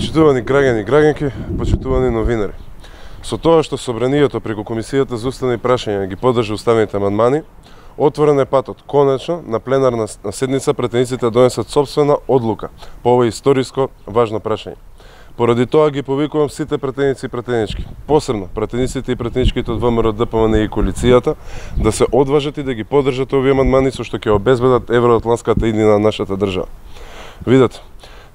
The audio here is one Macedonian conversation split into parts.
Почитувани граѓани и граѓанки, почитувани новинари. Со тоа што Собранието преку Комисијата за уставни прашања ги поддржа уставните амандмани, отворен е патот конечно на пленарна седница пратениците да донесат сопствена одлука по ова историско важно прашање. Поради тоа ги повикувам сите пратеници и пратенички, посебно пратениците и пратеничките од ВМРО, ДПМН и коалицијата, да се одважат и да ги поддржат овие амандмани со што ќе обезбедат евроатлантската иднина на нашата држава. Видете,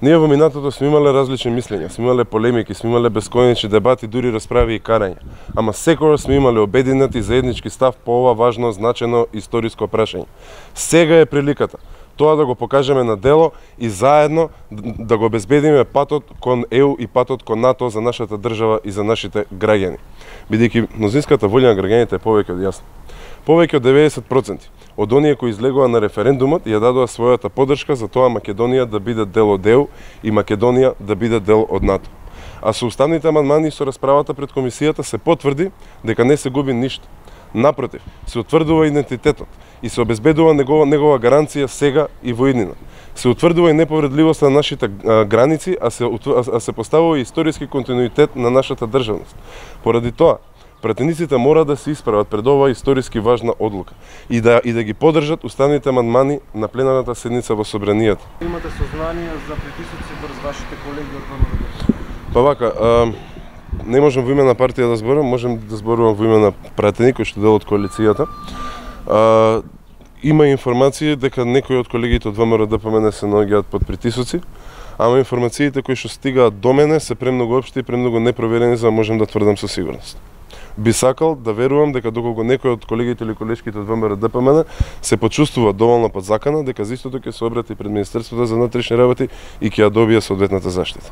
ние во минатото сме имале различни мислења, сме имале полемики, сме имале бесконечни дебати, дури расправи и карања. Ама секогаш сме имале обединет и заеднички став по ова важно, значено историско прашање. Сега е приликата тоа да го покажеме на дело и заедно да го обезбедиме патот кон ЕУ и патот кон НАТО за нашата држава и за нашите граѓани. Бидејќи мнозинската волја на граѓаните е повеќе од јасна. Повеќе од 90% од оние кои излегува на референдумот ја дадоа својата поддршка за тоа Македонија да биде дел од ЕУ и Македонија да биде дел од НАТО. А со уставните амандмани и со расправата пред комисијата се потврди дека не се губи ништо. Напротив, се утврдува идентитетот и се обезбедува негова гаранција сега и во иднина. Се утврдува и неповредливост на нашите граници, а се поставува и историски континуитет на нашата државност. Поради тоа, пратениците мора да се исправат пред оваа историски важна одлука и да ги поддржат уставните амандмани на пленарната седница во Собранието. Имате сознание за притисоци врз вашите колеги од ВМРО? Па вака, не можам во име на партија да зборам, можем да зборувам во име на пратеник кој што дел од коалицијата. Има информации дека некои од колегите од ВМРО ДПМН се наоѓаат под притисоци, ама информациите кои што стигаат до мене се премногу општи и премногу непроверени за да можем да тврдам со сигурност. Би сакал да верувам дека доколку некој од колегите или колешките од ВМРО ДПМН се почувствува доволно под закана, дека за истото ќе се обрати пред Министерството за внатрешни работи и ќе ја добие соодветната заштита.